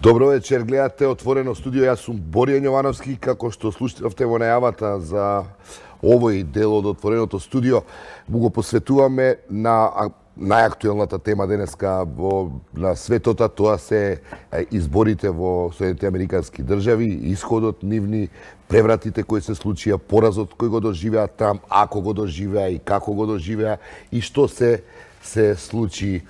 Добро вечер, гледате Отворено студио, јас сум Боријан Јовановски, како што слушавте во најавата за овој дел од Отвореното студио, му го посветуваме на најактуелната тема денеска на светот, тоа се изборите во Соединетите Американски држави, исходот нивни, превратите кои се случија, поразот кој го доживеа Трамп, ако го доживеа и како го доживеа и што се случи,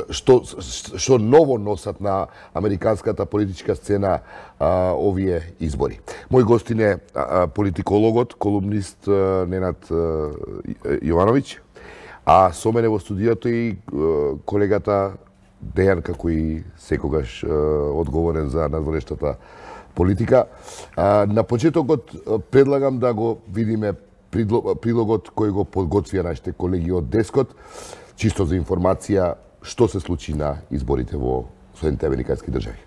што ново носат на американската политичка сцена овие избори. Мој гостин е политикологот, колумнист Ненад Јовановиќ, а со мене во студиото и колегата Дејан, како и секогаш одговорен за надворешната политика. На почетокот предлагам да го видиме прилогот кој го подготвија нашите колеги од Дескот, чисто за информација што се случи на изборите во Соединетите Американски држави.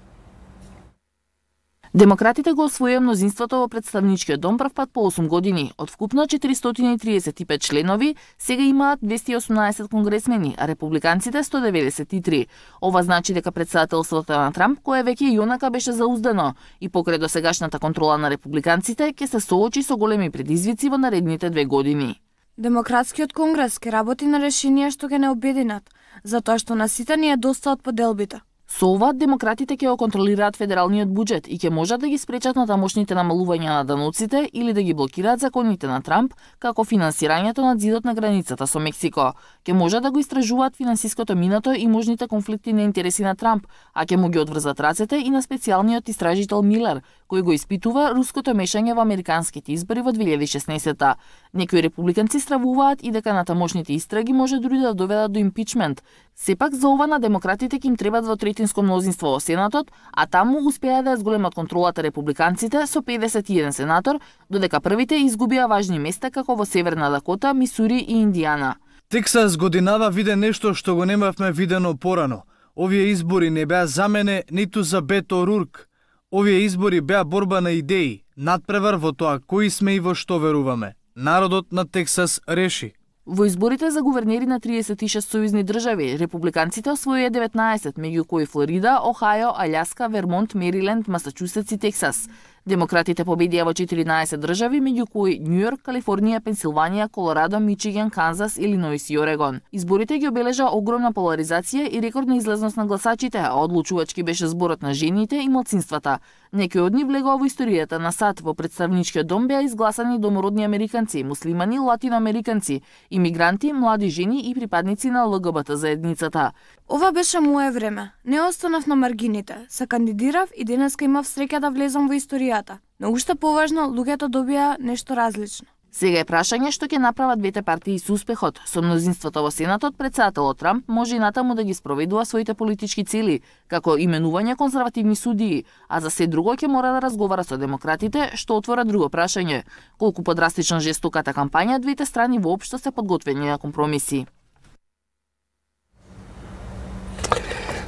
Демократите го освоија мнозинството во представничкиот дом прв пат по 8 години. Од вкупно 435 членови, сега имаат 218 конгресмени, а републиканците 193. Ова значи дека претседателството на Трамп, кое веќе и онака беше зауздано и покрај досегашната контрола на републиканците, ќе се соочи со големи предизвици во наредните 2 години. Демократскиот конгрес ќе работи на решенија што ќе не обединат, затоа што на сите ни е доста од поделбите. Со ова, демократите ќе го контролираат федералниот буџет и ќе можат да ги спречат на тамошните намалувања на даноците или да ги блокираат законите на Трамп, како финансирањето на зидот на границата со Мексико. Ќе можат да го истражуваат финансиското минато и можните конфликти на интереси на Трамп, а ќе му ги одврзат рацете и на специјалниот истражител Милер, кој го испитува руското мешање во американските избори во 2016-та. Некои републиканци стравуваат и дека на тамошните истраги може дури да доведат до импичмент. Сепак за ова на демократите ќе им требат двотретинско мнозинство во Сенатот, а таму успеа да ја зголемат контролата републиканците со 51 сенатор, додека првите изгубија важни места како во Северна Дакота, Мисури и Индијана. Тексас годинава виде нешто што го немавме видено порано. Овие избори не беа за мене, ниту за Бето Рурк. Овие избори беа борба на идеи, надпревар во тоа кои сме и во што веруваме. Народот на Тексас реши. Во изборите за гувернери на 36 сојузни држави, републиканците освоија 19, меѓу кои Флорида, Охајо, Аљаска, Вермонт, Мериленд, Масачусетс и Тексас. Демократите победија во 14 држави, меѓу кои Њујорк, Калифорнија, Пенсилванија, Колорадо, Мичиген, Канзас, Илиноис и Орегон. Изборите ги обележа огромна поларизација и рекордна излезност на гласачите, а одлучувачки беше зборот на жените и малцинствата. Некои од нив влегоа во историјата на САД. Во претставничкиот дом беа изгласани домородни американци, муслимани, латиноамериканци, имигранти, млади жени и припадници на ЛГБТ заедницата. Ова беше мое време. Не останав на маргините. Се кандидирав и денеска имав среќа да влезам во историјата. Но уште поважно, луѓето добија нешто различно. Сега е прашање што ќе направат двете партии со успехот. Со мнозинството во Сенатот, претседателот Трамп може и натаму да ги спроведува своите политички цели, како именување конзервативни судии, а за се друго ќе мора да разговара со демократите, што отвора друго прашање. Колку подрастична жестоката кампања, двете страни воопшто се подготвени на компромиси.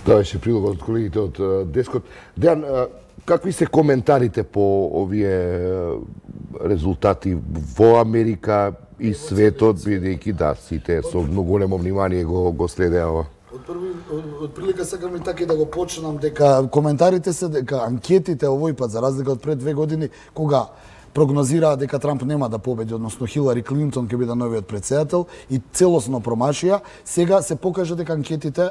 Тоа беше прилог од колегите од Дескот. Дејан, какви се коментарите по овие резултати во Америка и светот, бидејќи сите со многу големо внимание го следеа ова? Од прилика сакам и така да го почнам дека коментарите се дека анкетите овој пат за разлика од пред 2 години кога прогнозираа дека Трамп нема да победи, односно Хилари Клинтон ќе биде новиот претседател и целосно промашија, сега се покажа дека анкетите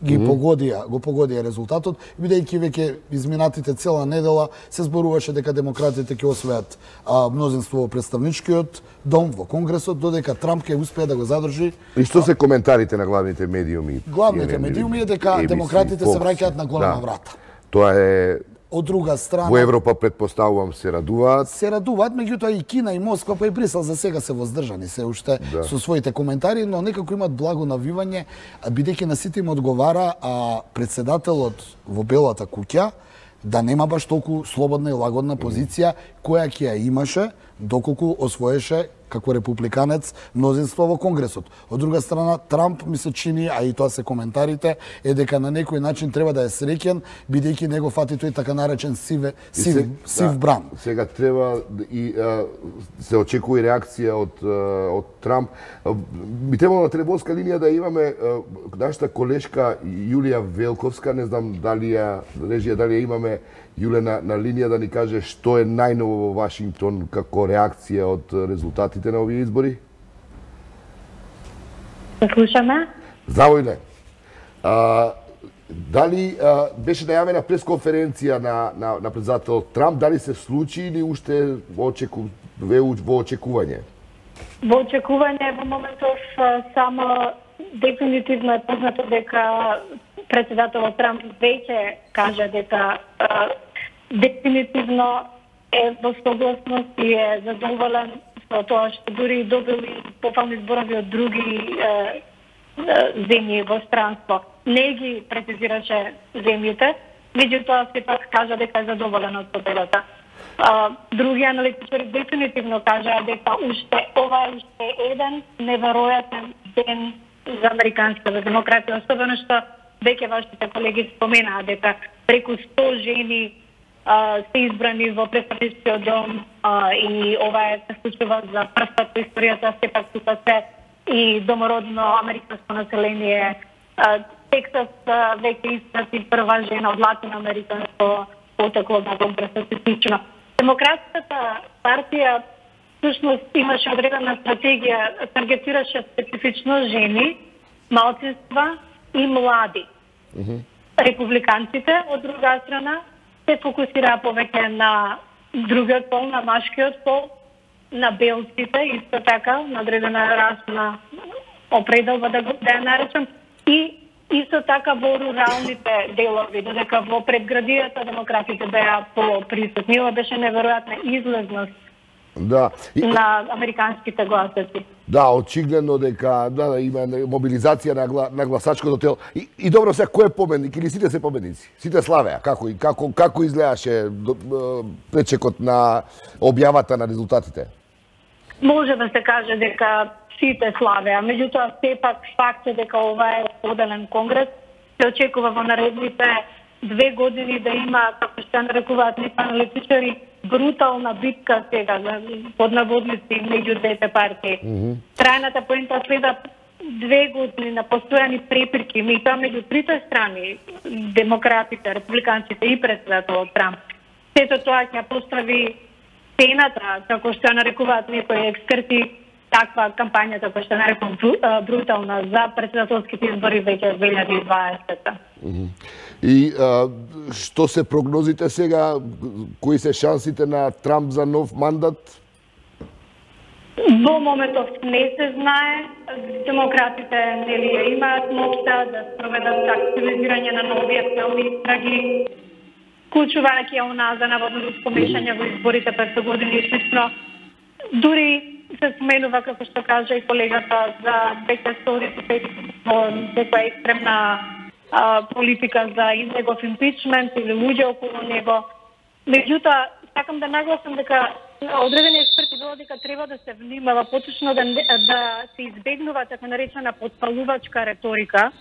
го погодија резултатот, бидејќи веќе изминатите цела недела се зборуваше дека демократите ќе освојат мнозинство во представничкиот дом, во Конгресот, додека Трамп ќе успее да го задржи. И што се коментарите на главните медиуми? Главните медиуми е дека демократите се враќаат на голема врата. Тоа е од друга страна. Во Европа предпоставувам се радуваат. Се радуваат, меѓутоа и Кина и Москва па и Брисел за сега се воздржани се уште со своите коментари, но некако имат благо навивање, бидејќи на сите им одговара претседателот во Белата куќа да нема баш толку слободна и лагодна позиција која ќе ја имаше доколку освоеше како републиканец мнозинство во Конгресот. Од друга страна, Трамп ми се чини, а и тоа се коментарите, е дека на некој начин треба да е среќен, бидејќи него фати тој така наречен сив бран. Сега треба и се очекува и реакција од Трамп. Би требало на телефонска линија да имаме нашата колешка Јулија Велковска, не знам дали ја имаме Јуле на линија да ни каже што е најново во Вашингтон како реакција од резултатите на овие избори? Слушаме. Здраво, Јуле. Дали беше најавена пресконференција на председател Трамп, дали се случи или уште во очекување? Во очекување во моментов само дефинитивно е познато дека председателот Трамп веќе кажа дека дефинитивно е во согласност и е задоволен со тоа што дури добили пофални зборови од други земји во странство. Не ги прецизираше земјите, меѓутоа сепак кажа дека е задоволен од победата. Други аналитичари дефинитивно кажаа дека ова е уште еден неверојатен ден за американската демократија, особено што веќе вашите колеги споменаа дека преку 100 жени се избрани во представничкиот дом и ова се случува за прв пат во историјата, сепак тука се и домородно американско население. Тексас веќе испрати прва жена од латиноамериканско потекло на Конгресот и слично. Демократската партија всушност имаше одредена стратегија, таргетираше специфично жени, малцинства и млади. Републиканците, од друга страна, се фокусираа повеќе на другиот пол, на машкиот пол, на белците, исто така, на одредена расна определба да ја наречам, и исто така во руралните делови, додека во предградијата демократите беа поприсутни. Ова беше неверојатна излезност на американските гласаци. Да, очигледно дека има мобилизација на гласачкото тело. И добро се, кој е победник или сите се победници? Сите славеа. Како изгледаше пречекот на објавата на резултатите? Може да се каже дека сите славеа, меѓутоа сепак факт е дека ова е поделен конгрес. Се очекува во наредните 2 години да има, како што нарекуваат некои аналитичари, брутална битка сега, под наводници, меѓу двете партии. Трајната поента следа 2 години на постојани препирки, меѓутоа меѓу трите страни, демократите, републиканците и председателот Трамп. Сето тоа ќе постави цената, како што нарекуваат некои експерти, таква кампања, како што нарекувам брутална за председателските избори веќе 2020. И што се прогнозите сега? Кои се шансите на Трамп за нов мандат? Во моментов не се знае. Демократите нели ја имаат моќта да спроведат активизирање на нови актуелни истраги, вклучувајќи ја она за наводно помешање во изборите 5 години и слично. Дури се споменува, како што кажа и колегата, за веќе столици во некоја екстремна политика за негов импичмент или луѓе околу него. Меѓутоа, сакам да нагласам дека одредени експерти велат дека треба да се внимава поточно да се избегнува така наречена подпалувачка реторика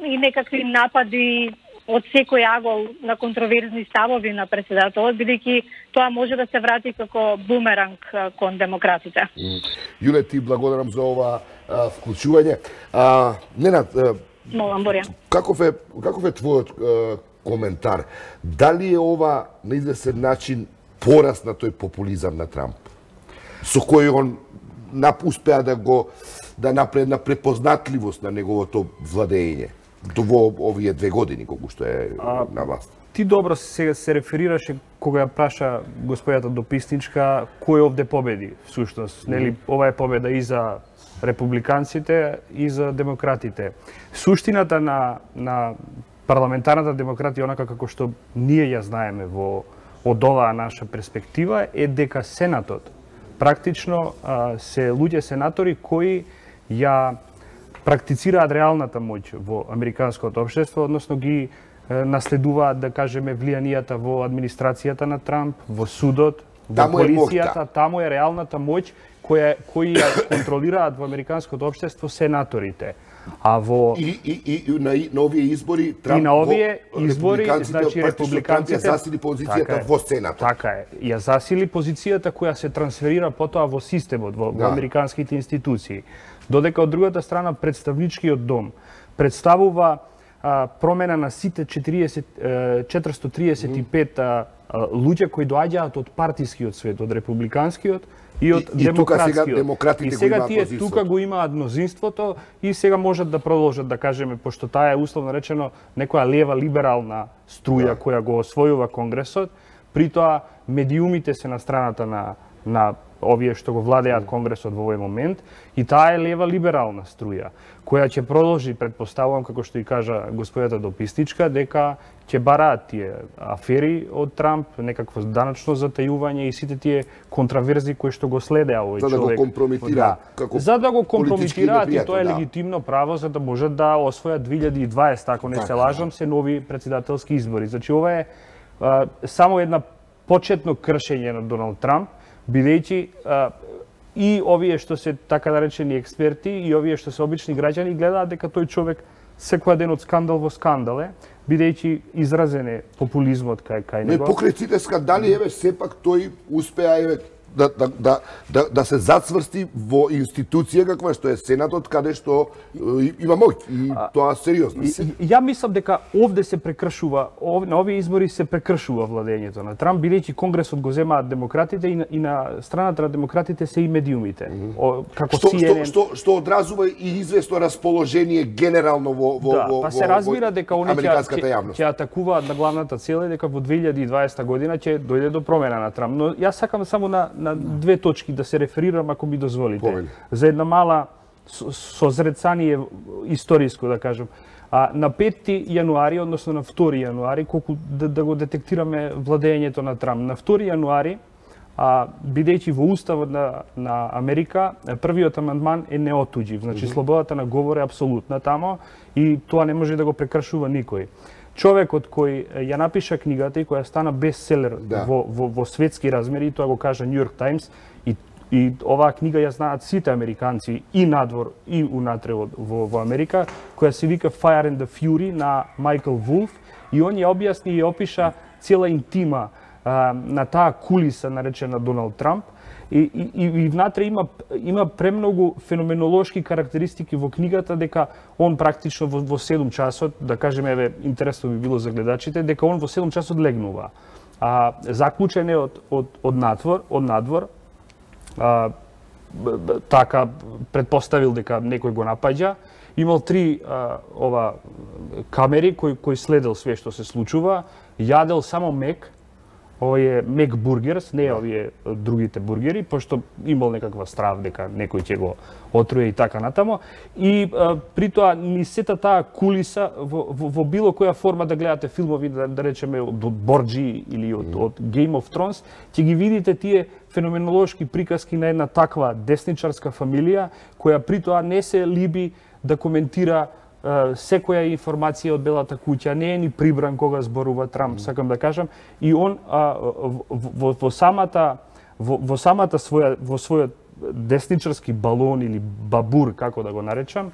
и некакви напади од секој агол на контроверзни ставови на председателот, бидејќи тоа може да се врати како бумеранг кон демократите. Јуле, ти благодарам за ова вклучување. Ненад, молам, Борја. Каков е твојот коментар? Дали е ова на известен начин порас на тој популизам на Трамп, со кој он успеа да направи една препознатливост на неговото владење во овие 2 години колку што е на власт? Ти добро се реферираше кога ја праша господјата дописничка кој овде победи всушност, нели? Ова е победа и за републиканците и за демократите. Суштината на парламентарната демократија, онака како што ние ја знаеме од оваа наша перспектива, е дека Сенатот практично се луѓе сенатори кои ја практицираат реалната моќ во американското општество, односно ги наследуваат, да кажеме, влијанијата во администрацијата на Трамп, во судот, Во полицијата, таму е реалната моќ кои ја контролираат во американското општество сенаторите. А во и на овие избори Трамп значи републиканците засили позицијата во Сенатот. Така е. Ја засили позицијата која се трансферира потоа во системот, во американските институции. Додека од другата страна представничкиот дом представува промена на сите 435 луѓе кои доаѓаат од партискиот свет, од републиканскиот и од демократскиот. И сега тие тука го имаат мнозинството и сега можат да продолжат, да кажеме, пошто таа е условно речено некоја лева либерална струја која го освојува Конгресот, притоа медиумите се на страната на овие што го владеат Конгресот во овој момент, и таа е лева либерална струја, која ќе продолжи, предпоставувам, како што и кажа господјата дописничка, дека ќе бараат тие афери од Трамп, некакво даначно затајување и сите тие контраверзи кои што го следеа овој човек. За да го компрометираат. За да го компрометираат, и тоа е легитимно право за да можат да освојат 2020, ако не се лажам, се нови претседателски избори. Значи ова е само една почетно кршење на Доналд Трамп, бидејќи и овие што се така наречени експерти и овие што се обични граѓани гледаат дека тој човек секој ден од скандал во скандал е, бидејќи изразен е популизмот кај него. Но покрај сите скандали, еве, сепак тој успеа, еве, да се зацврсти во институција каква што е Сенатот, каде што има моќ, и тоа сериозно. Ја мислам дека овде се прекршува, на овие избори се прекршува владењето на Трамп, бидејќи Конгресот го земаат демократите и на страната на демократите се и медиумите. Како CNN... Што одразува и известно расположение генерално во се разбира дека они американската јавност. Ќе атакуваат на главната цела и дека во 2020 година ќе дојде до промена на Трамп. Но јас сакам само на две точки да се реферирам, ако ми дозволите. За една мала созрецание историско, да кажем. На 5 јануари, односно на 2 јануари, колку да го детектираме владењето на Трамп. На 2 јануари, бидејќи во уставот на Америка, првиот амандман е неотуѓив. Значи, слободата на говор е апсолутна тамо и тоа не може да го прекршува никој. Човекот кој ја напиша книгата и која стана бестселер во светски размери, тоа го кажа New York Times, и оваа книга ја знаат сите американци и надвор и унатре во Америка, која се вика Fire and the Fury на Майкл Вулф, и он ја објасни и опиша цела интима на таа кулиса наречена Доналд Трамп, и внатре има премногу феноменолошки карактеристики во книгата, дека он практично во 7 часот, да кажеме, еве, интересно би било за гледачите, дека он во 7 часот легнува. Заклучен е од надвор, така предпоставил дека некој го напаѓа, имал 3 камери кои следел све што се случува, јадел само мек, овој е мек бургерс, не овие другите бургери, пошто имал некаква страв дека некој ќе го отруе и така натамо. И при тоа ни сета таа кулиса во било која форма да гледате филмови, да речеме од Борджи или од Game of Thrones, ќе ги видите тие феноменолошки приказки на една таква десничарска фамилија, која при тоа не се либи да коментира секоја информација од Белата куќа, не е ни прибран кога зборува Трамп, сакам да кажам, и он во својот десничарски балон или бабур, како да го наречам,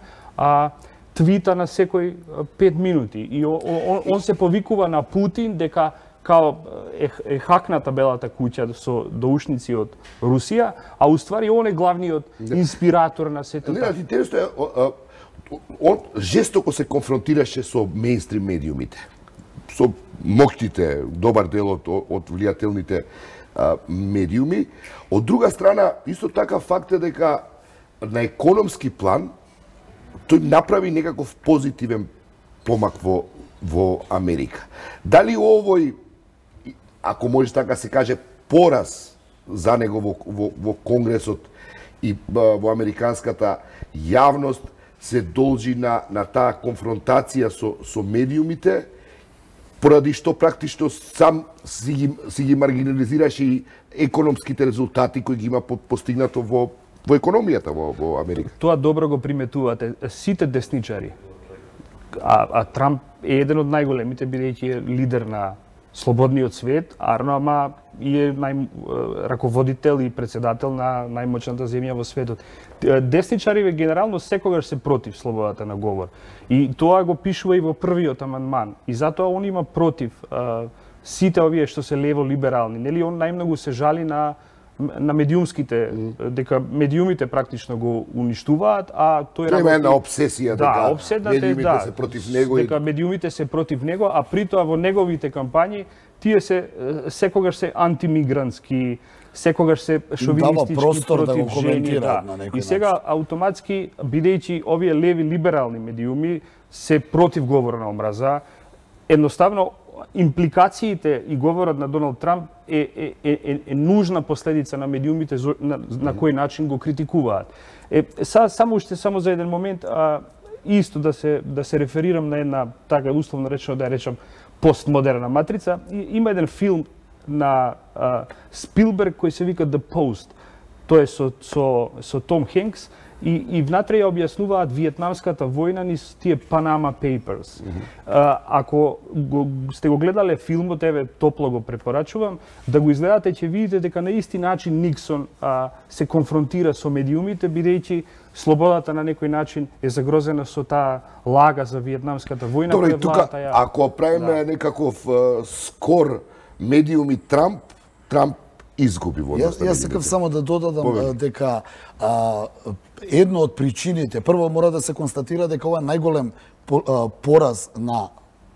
твита на секој 5 минути. И он се повикува на Путин дека као е хакната Белата куќа со доушници од Русија, а уствари он е главниот инспиратор на сето тоа. Интересно е, он жестоко се конфронтираше со мејнстрим медиумите, со моќните, добар дел од влијателните медиуми. Од друга страна, исто така факт е дека на економски план тој направи некаков позитивен помак во Америка. Дали овој, ако може така се каже, пораз за него во Конгресот и во американската јавност се должи на таа конфронтација со медиумите, поради што практично сам си ги маргинализираше и економските резултати кои ги има постигнато во економијата во Америка. Тоа добро го приметувате. Сите десничари, а Трамп е еден од најголемите, бидејќи е лидер на слободниот свет, ама и е раководител и председател на најмоćната земја во светот. Десничариве генерално секогаш се против слободата на говор. И тоа го пишува и во првиот амандман. И затоа он има против сите овие што се лево-либерални. Нели он најмногу се жали на медиумските, дека медиумите практично го уништуваат, а тој работи... Тоа е една обсесија, дека медиумите се против него. Дека медиумите се против него, а притоа во неговите кампањи тие се секогаш се антимигрантски, секогаш се шовинистички против жени, И сега автоматски, бидејќи овие леви либерални медиуми се против говор на омраза, едноставно импликациите и говорот на Доналд Трамп е нужна последица на медиумите на кој начин го критикуваат. Само за еден момент, исто да се реферирам на една така условно речено да ја речам постмодерна матрица. Има еден филм на Спилберг кој се вика The Post. Тој е со Том Хенкс и внатре ја објаснуваат Виетнамската војна низ тие Panama Papers. Ако сте го гледале филмот, еве топло го препорачувам, да го изгледате, ќе видите дека на исти начин Никсон се конфронтира со медиумите, бидејќи слободата на некој начин е загрозена со таа лага за Виетнамската војна. Добре, тука, ако правиме некаков скор медиум и Трамп изгуби во однос на Јас сакав само да додадам дека едно од причините, прво мора да се констатира дека ова е најголем пораз на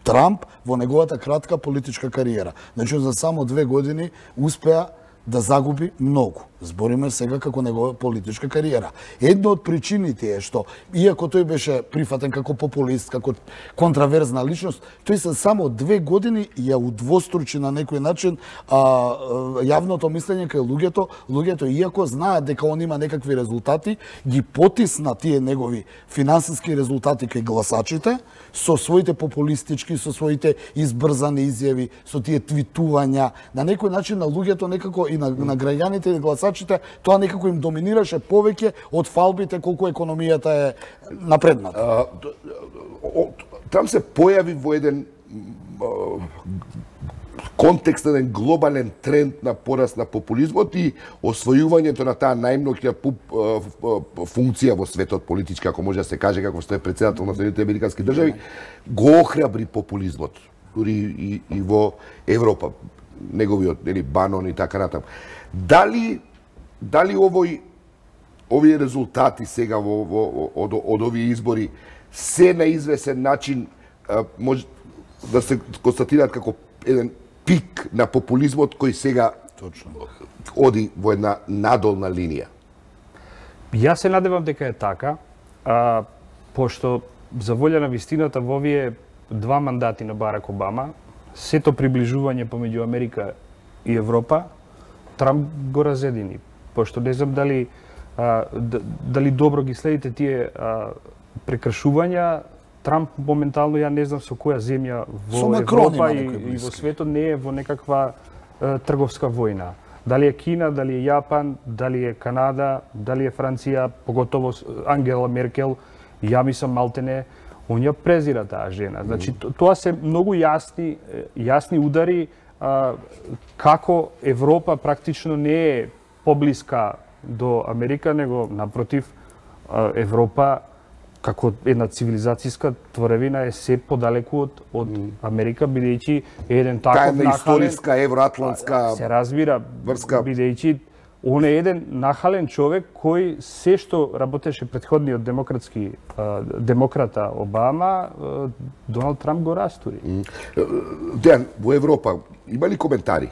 Трамп во неговата кратка политичка кариера. Значи, за само 2 години успеа да загуби многу. Збориме сега како негова политичка кариера. Една од причините е што, иако тој беше прифатен како популист, како контраверзна личност, тој се само 2 години ја удвостручи на некој начин јавното мислење кај луѓето, иако знаат дека он има некакви резултати, ги потисна тие негови финансиски резултати кај гласачите, со своите популистички, со своите избрзани изјави, со тие твитувања, на некој начин на луѓето некако и на граѓаните и гласачите, тоа некако им доминираше повеќе од фалбите колку економијата е напредната. Трамп се појави во еден контекст, еден глобален тренд на пораст на популизмот и освојувањето на таа најмногја функција во светот политичка, ако може да се каже, како што е председател на Соединетите американски држави, го охрабри популизмот, дури и во Европа, неговиот Банон и така натаму. Дали овие резултати сега од овие избори се на извесен начин може да се констатираат како еден пик на популизмот кој сега оди во една надолна линија? Јас се надевам дека е така, пошто за волја на вистината во овие 2 мандати на Барак Обама, сето приближување помеѓу Америка и Европа, Трамп го разедини. Пошто не знам дали добро ги следите тие прекршувања, Трамп моментално, ја не знам со која земја во Европа и во светот не е во некаква трговска војна. Дали е Кина, дали е Јапан, дали е Канада, дали е Франција, поготово Ангела Меркел, ја мислам малтене, он ја презира таа жена. Значи, тоа се многу јасни удари како Европа практично не е поблиска до Америка, него напротив, Европа како една цивилизацијска творевина е се подалеку од Америка, бидејќи еден таков нахален... историска, евроатлантска... Се разбира, бидејќи он е еден нахален човек кој се што работеше претходниот демократа Обама, Доналд Трамп го растури. Дејан, во Европа има ли коментари?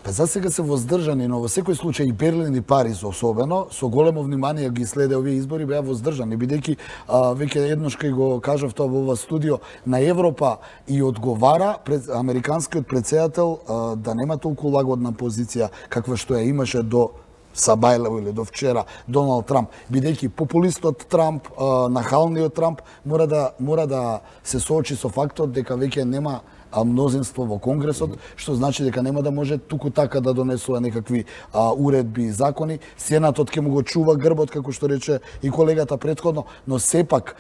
Па за сега се воздржани, но во секој случај и Берлин и Париз особено, со големо внимание ги следе овие избори, беа воздржани, бидејќи веќе еднош кај го кажав тоа во ова студио, на Европа и одговара американскиот председател да нема толку лагодна позиција каква што ја имаше до Сабајлево или до вчера Доналд Трамп, бидејќи популистот Трамп, нахалниот Трамп мора да се соочи со фактот дека веќе нема мнозинство во Конгресот, што значи дека нема да може туку така да донесува некакви уредби и закони. Сенатот ќе му го чува грбот, како што рече и колегата претходно, но сепак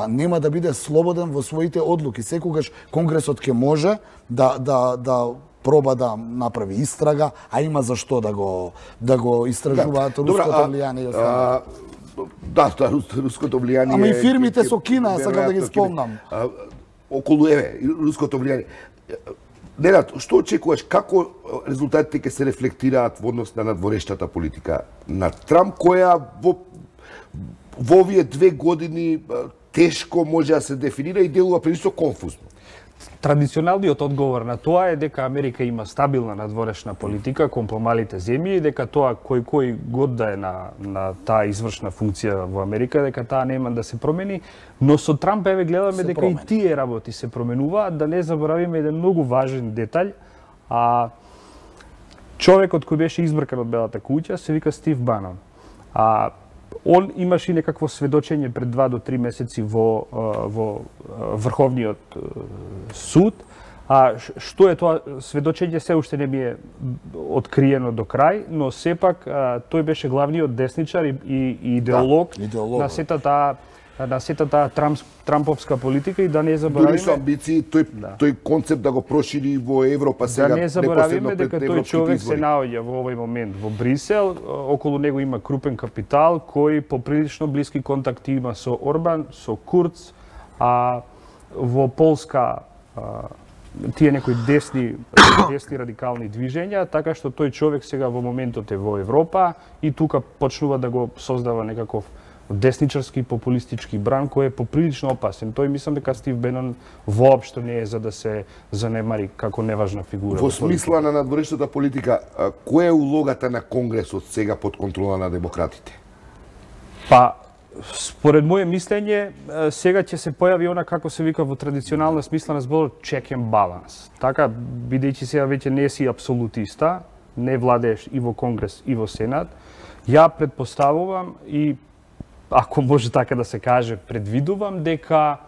нема да биде слободен во своите одлуки. Секогаш Конгресот ќе може да проба да направи истрага, а има за што да го истражуваат руското влијание и останато. Да, руското влијание. Ама и фирмите со Кина, сакам да ги спомнам. Околу руското влијание. Ненад, што очекуваш, како резултатите ќе се рефлектираат во однос на надворешната политика на Трамп, која во овие 2 години тешко може да се дефинира и делува прилично конфузно? Традиционалниот одговор на тоа е дека Америка има стабилна надворешна политика кон помалите земји и дека тоа кој год да е на таа извршна функција во Америка, дека таа нема да се промени, но со Трамп еве гледаме дека и тие работи се променуваат, да не заборавиме еден многу важен детаљ, човекот кој беше избркан од Белата куќа се вика Стив Банон. Он имаше некакво сведочење пред 2 до 3 месеци во Врховниот суд. Што е тоа сведочење се уште не ми е откриено до крај, но сепак тој беше главниот десничар и идеолог на сета таа трамповска политика и да не заборавиме... Дури со амбиции тој концепт да го прошири во Европа сега. Да не заборавиме дека тој човек се наоѓа во овој момент во Брисел, околу него има крупен капитал кој поприлично блиски контакти има со Орбан, со Курц, во Полска тие некои десни радикални движења, така што тој човек сега во моментот е во Европа и тука почнува да го создава некаков десничарски популистички бран кој е поприлично опасен. Тој мислам дека Стив Бенон воопшто не е за да се занемари како неважна фигура. Во смисла на надворешната политика, која е улогата на Конгресот сега под контрола на демократите? Според моје мислење, сега ќе се појави она како се вика во традиционална смисла на зборот check and balance. Така, бидејќи сега веќе не си апсолутиста, не владееш и во Конгрес и во Сенат, ја предпоставувам и ако може така да се каже, предвидувам дека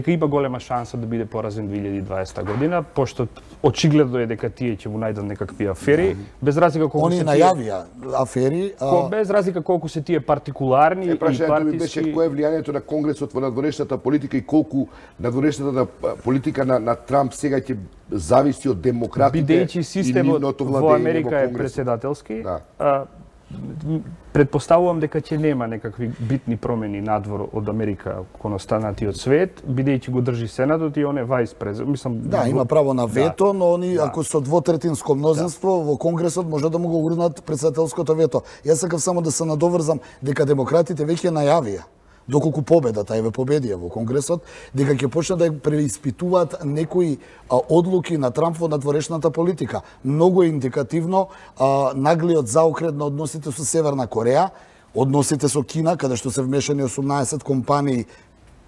има голема шанса да биде поразен 2020 година, пошто очигледно е дека тие ќе му најдат некакви афери, без разлика колку они најавија афери, без разлика колку се тие партикуларни и партиски. Ми беше кое е влијанието на Конгресот во надворешната политика и колку надворешната политика на Трамп сега ќе зависи од демократите. Бидејќи системот во Америка е председателски, предпоставувам дека ќе нема некакви битни промени надвор од Америка кон останатиот свет, бидејќи го држи Сенатот и он е вајс президент. Мислам, има право на вето, но они ако со двотретинско мнозинство во Конгресот може да му го урнат председателското вето. Јас сакав само да се надоврзам дека демократите веќе најавија, доколку победата еве победија во Конгресот, дека ќе почнат да преиспитуваат некои одлуки на Трамп во надворешната политика. Многу е индикативно наглиот заокрет на односите со Северна Кореја, односите со Кина, каде што се вмешани 18 компании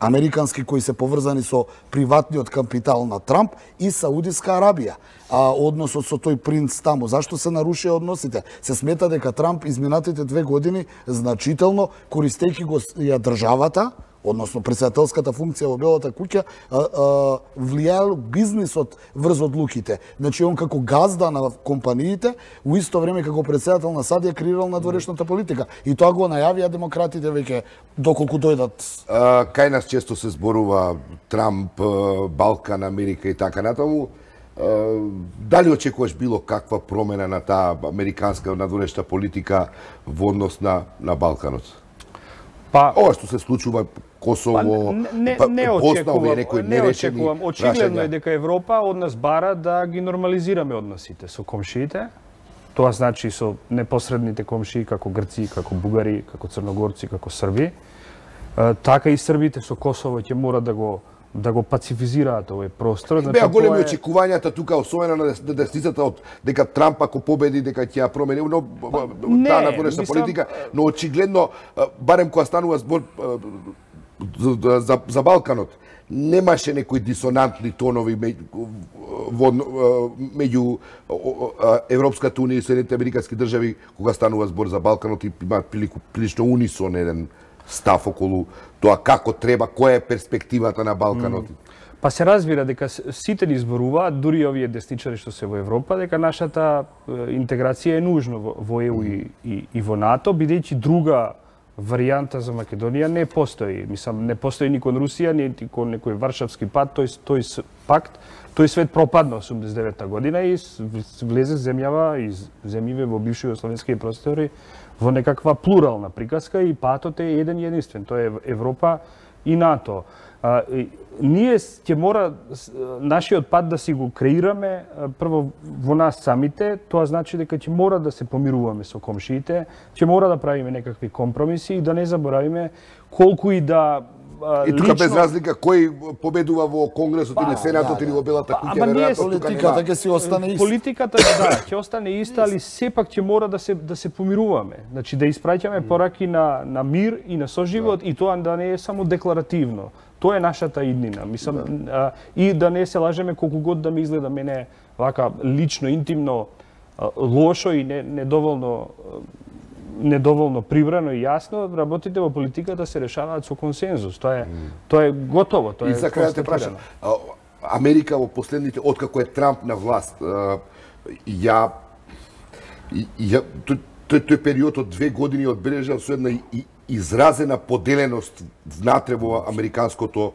американски кои се поврзани со приватниот капитал на Трамп и Саудиска Арабија. Односот со тој принц таму, зашто се нарушија односите? Се смета дека Трамп изминатите 2 години значително користејќи го ја државата, односно председателската функција во Белата куќа, влијаел бизнисот врз одлуките. Значи, он како газда на компаниите, у исто време како председател на САД ја креирал надворешната политика. И тоа го најавија демократите веќе доколку дојдат. Кај нас често се зборува Трамп, Балкан, Америка и така натаму. Дали очекуваш било каква промена на таа американска надворешна политика во однос на Балканот? Ова што се случува Косово, Босна, овие некои нерешени. Очигледно е дека Европа од нас бара да ги нормализираме односите со комшиите. Тоа значи со непосредните комшии како Грци, како Бугари, како Црногорци, како Срби. Така и србите со Косово ќе мора да го пацифизираат овој простор. Беа големи очекувањата тука, особено на десницата, дека Трамп ако победи, дека ќе ја промени таа надворешна политика, но очигледно, барем кога станува збор за Балканот, немаше некои дисонантни тонови меѓу Европската унија и Соединетите американски држави кога станува збор за Балканот и има прилично унисон еден став околу тоа како треба, која е перспективата на Балканот. Па се разбира дека сите ни зборуваат, дури овие десничари што се во Европа, дека нашата интеграција е нужна во ЕУ и во НАТО, бидејќи друга варијанта за Македонија не постои. Мислам, не постои ни кон Русија, ни кон некој Варшавски пакт, тој пакт, тој свет пропадна 89-та година и влезе земјава и земјиве во бивши југословенски простори во некаква плурална приказка и патот е еден и единствен. Тоа е Европа и НАТО. Ние ќе мора нашиот пат да си го креираме прво во нас самите, тоа значи дека ќе мора да се помируваме со комшиите, ќе мора да правиме некакви компромиси и да не заборавиме колку и да И тука без разлика кој победува во Конгресот или Сенатот или во Белата куќа, веројатно политиката ќе си остане иста. Политиката ќе остане иста, али сепак ќе мора да се помируваме. Значи да испраќаме пораки на мир и на соживот и тоа да не е само декларативно. Тоа е нашата иднина. Мислам и да не се лажеме колку год да ми изгледа мене вака лично, интимно, лошо и недоволно прибрано и јасно, работите во политиката се решаваат со консензус. Тоа е готово, тоа е. И за крај те прашам, Америка во последните откако е Трамп на власт, тој период од 2 години одбележал со една изразена поделеност внатре во американското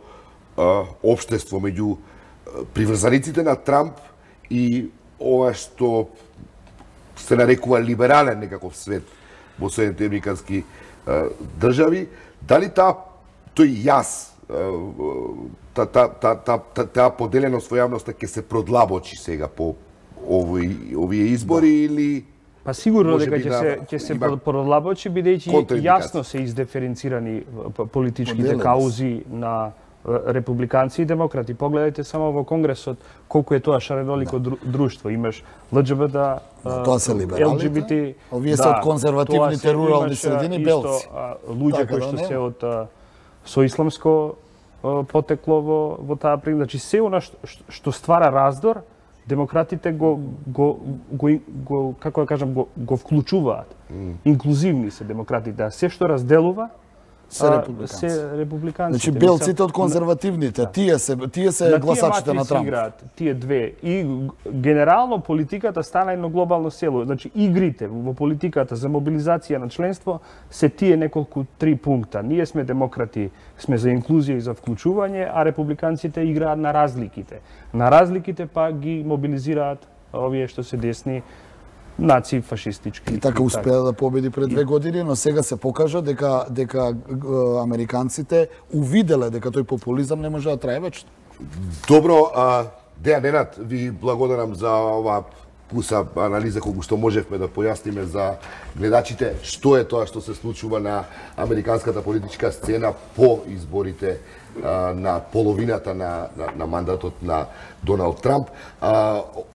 општество меѓу приврзаниците на Трамп и ова што се нарекува либерален некаков свет во Соединените американски држави. Дали тој јас, таа поделеност во јавноста ќе се продлабочи сега по овие избори или па сигурно дека ќе се продлабочи бидејќи јасно се издиференцирани политичките каузи на републиканци и демократи. Погледајте само во Конгресот колку е тоа шаренолико друштво. Имаш ЛГБТ, тоа се либералите, LGBT, овие се од конзервативните рурални средини белци. Луѓе кои што се од со исламско потекло во таа прилика. Значи се она што ствара раздор, демократите го како да кажам го вклучуваат. Инклузивни се демократите, а се што разделува се републиканците. Значи белците од конзервативните, тие се гласачите на Трамп. Тие две. И генерално политиката стана едно глобално село. Значи игрите во политиката за мобилизација на членство се тие неколку 3 пункта. Ние сме демократи, сме за инклузија и за вклучување, а републиканците играат на разликите. На разликите па ги мобилизираат овие што се десни наци фашистички. И така успеа да победи пред 2 години, но сега се покажа дека американците увиделе дека тој популизам не може да трае вечно. Добро, Дејан Ненад, ви благодарам за ова пуса анализа колку што можевме да појасниме за гледачите што е тоа што се случува на американската политичка сцена по изборите на половината на мандатот на Доналд Трамп.